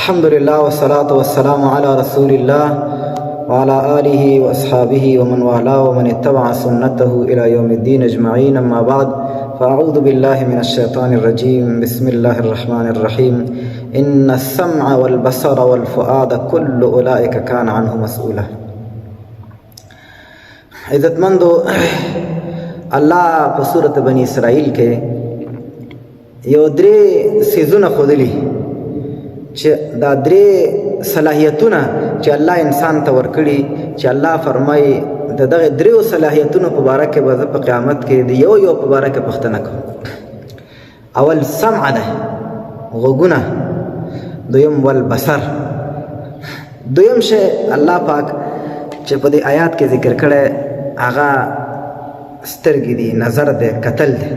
الحمد لله والصلاة والسلام على رسول الله وعلى آله وأصحابه ومن والاه ومن اتبع سنته إلى يوم الدين أجمعين. أما بعد، فأعوذ بالله من الشيطان الرجيم. بسم الله الرحمن الرحيم. إن السمع والبصر والفؤاد كل أولئك كان عنه مسؤولا. عزتمندو، الله په سورة بني اسرائیل کې یو درې سیزونه ښودلي چې دا درې صلاحیتونه چې الله انسان ته ورکړي، چې الله فرمایي د دغه دریو صلاحیتونو په باره کې به زه په قیامت کې د یو یو په باره کې پوښتنه کوم. اول سمع ده، غوږونه. دویم والبصر. دویم شی الله پاک چې په دې آیات کې ذکر کړی هغه سترګې دي، نظر دی، کتل دی.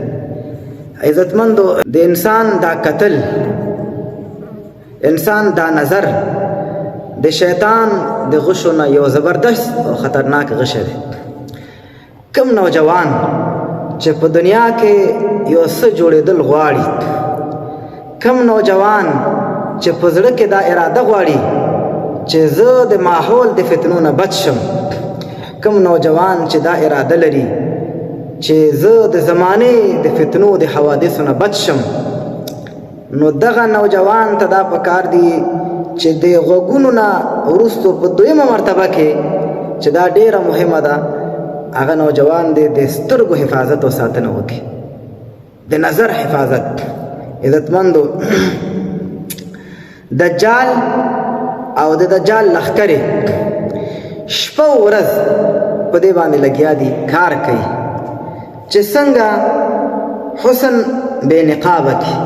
عزتمندو، د انسان دا کتل، انسان دا نظر د شیطان د غشو نه یو زبردست او خطرناک غشه دی. کم نوجوان چې په دنیا کې یو څه جوړېدل غواړي، کم نوجوان چې په زړه کې دا اراده غواړي چې زه د ماحول د فتنو نه بچ شم، کم نوجوان چې دا اراده لري چې زه د زمانې د فتنو د حوادثو نه بچ شم، نو دغه نوجوان ته دا پکار دی چې د غوږونو نه وروستو په دویمه مرتبه کې چې دا ډیره مهمه ده، هغه نوجوان دی د سترګو حفاظت او ساتنه وکړي، د نظر حفاظت. عزتمندو، دجال او د دجال لښکرې شپه او ورځ په دې باندې لګیا دي، کار کوي چې څنګه حسن بې نقابه کی،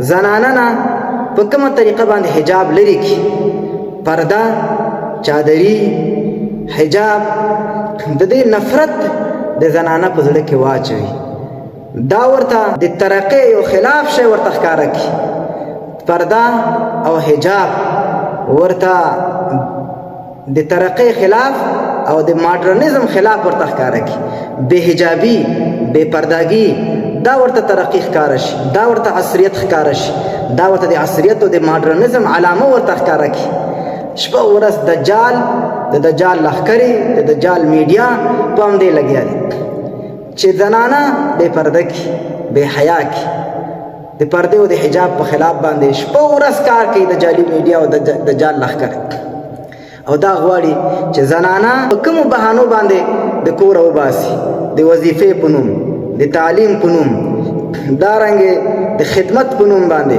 زنانه نه په کومه طریقه باندې حجاب لري کی، پرده، چادری، حجاب، د دې نفرت د زنانه په زړه کې واچوي. دا ورته د ترقۍ یو خلاف شی ورته ښکاره کی، پرده او حجاب ورته د ترقۍ خلاف او د ماډرنیزم خلاف ورته ښکاره کی. بې حجابي، بې پردګي، دا ورته ترقی ښکاره شي، دا ورته عصریت ښکاره شي، دا ورته د عصریت او د ماډرنیزم علامه ورته ښکاره کړي. شپه ورځ دجال، د دجال لښکرې، د دجال میډیا په همدې لګیا دي چې زنانه بې پرده کړي، بې حیا کړي، د پردې او د حجاب په خلاف باندې شپه ورځ کار کوي د جعلي میډیا او د دجال لښکرې. او دا غواړي چې زنانه په کومو بهانو باندې د کور وباسي، د وظیفې په نوم، د تعلیم په نوم، دارنګې د خدمت په نوم باندې،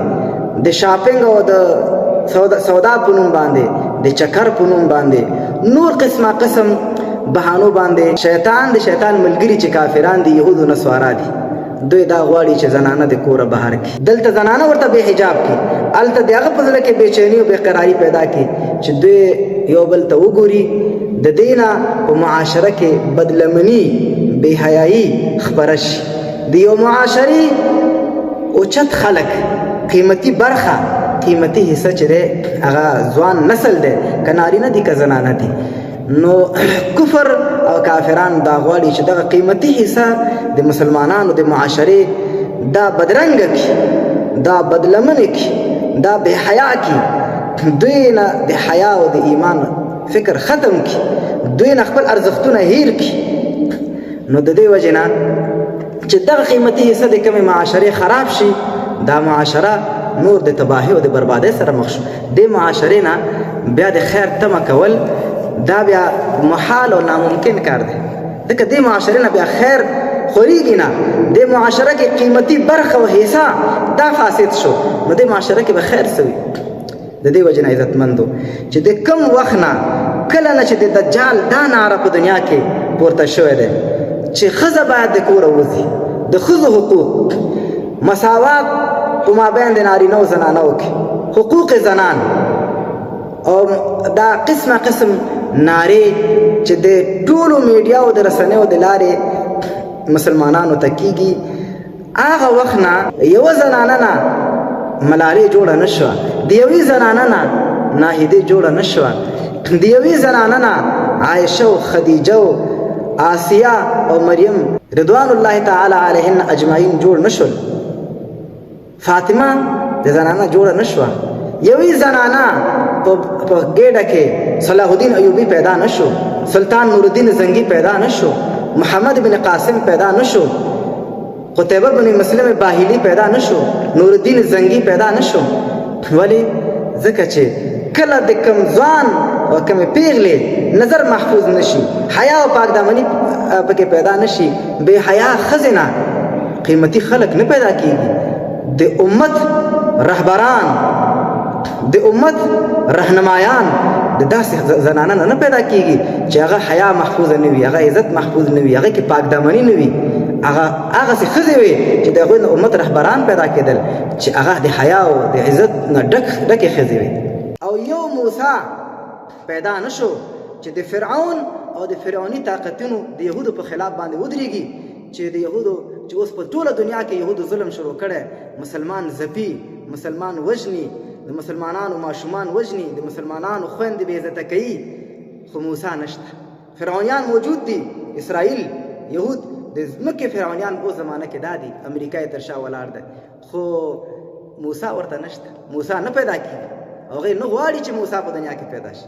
د شاپنګ او د سودا په نوم باندې، د چکر په نوم باندې، نور قسمه قسم بهانو باندې شیطان د شیطان ملګري چې کافران دي، یهود او نصارا دي، دوی دا غواړي چې زنانه د کوره بهر کړي. دلته زنانه ورته بې حجاب کړي، هلته د هغه په زړه کې بېچیني او بېقراري پیدا کړي چې دوی یو بل ته وګوري، د دې نه په معاشره کې بدلمني، بې حیایي خپره شي. د یو معاشرې اوچت خلک، قیمتي برخه، قیمتي حصه چې دی هغه ځوان نسل دی، که نارینه دي که زنانه دي. نو کفر او کافران دا غواړي چې دغه قیمتي حصه د مسلمانانو د معاشرې دا بدرنګه کړي، دا بدلمنه کړي، دا بې حیا کړي، دوی نه د حیا او د ایمان فکر ختم کړي، دوی نه خپل ارزښتونه هیر کړي. نو د دې وجې نه چې دغه قیمتي حصه د کومې معاشرې خراب شي، دا معاشره نور د تباهي او د بربادۍ سره مخ شو. دې معاشرې نه بیا د خیر تمه کول دا بیا محال او ناممکن کار دی، ځکه دې معاشرې نه بیا خیر خورېږي نه. دې معاشره کې قیمتي برخه او حصه دا فاسد شو، نو دې معاشره کې به خیر څه وي؟ د دې وجې نه عزتمندو چې د کوم وخت نه کله نه چې د دجال دا نعره په دنیا کې پورته شوی دی چې ښځه باید د کوره وځي، د ښځو حقوق، مساوات په مابین د نارینه او زنانو کې، حقوق زنان، او دا قسمه قسم نارې چې د ټولو میډیا او د رسنیو د لارې مسلمانانو ته کېږي، هغه وخت نه یوه زنانه نه ملالۍ جوړه نه شوه، د یوې زنانه نه ناهیدې جوړه نه شوه، د یوې زنانه نه عایشه او خدیجه او آسیه او مریم رضوان الله تعالی علیهن اجمعین جوړ نه شول. فاطمه د زنانه جوړه نه شوه، یوې زنانه په ګېډه کې صلاح الدین ایوبي پیدا نشو، سلطان نور الدین زنگی پیدا نشو، محمد بن قاسم پیدا نشو، قتیبه بن مسلم باهلی پیدا نشو، نور الدین زنگی پیدا نشو. ولی ځکه چې کله د کم ځوان او کمې پیغلې نظر محفوظ نشي، حیا او پاکدامني پکې پیدا نشي، بې حیا ښځې نه قیمتي خلک نه پیدا کېږي. د امت رهبران، د امت رهنمایان د داسې زنانه نه پیدا کېږي چې هغه حیا محفوظه نه وي، هغه عزت محفوظ نه وي، هغه کې پاکدامني نه وي، هغسې ښځې وي چې د هغوی د امت رهبران پیدا کېدل چې هغه د حیا او د عزت نه ډکې ښځې وي. او یو موسی پیدا نشو چې د فرعون او د فرعوني طاقتونو د یهودو په خلاف باندې ودرېږي، چې د یهودو چې اوس په ټوله دنیا کې یهودو ظلم شروع کړی، مسلمان ځپي، مسلمان وژني، د مسلمانانو ماشومان وژني، د مسلمانانو خویندې بې عزته کوي، خو موسی نشته. فرعونیان موجود دي، اسرائیل، یهود د ځمکې فرعونیان اوس زمانه کې دا دي، امریکا یې تر شا ولاړ ده، خو موسی ورته نشته، موسی نه پیدا کېږي او هغوی نه غواړي چې موسی په دنیا کې پیدا شي.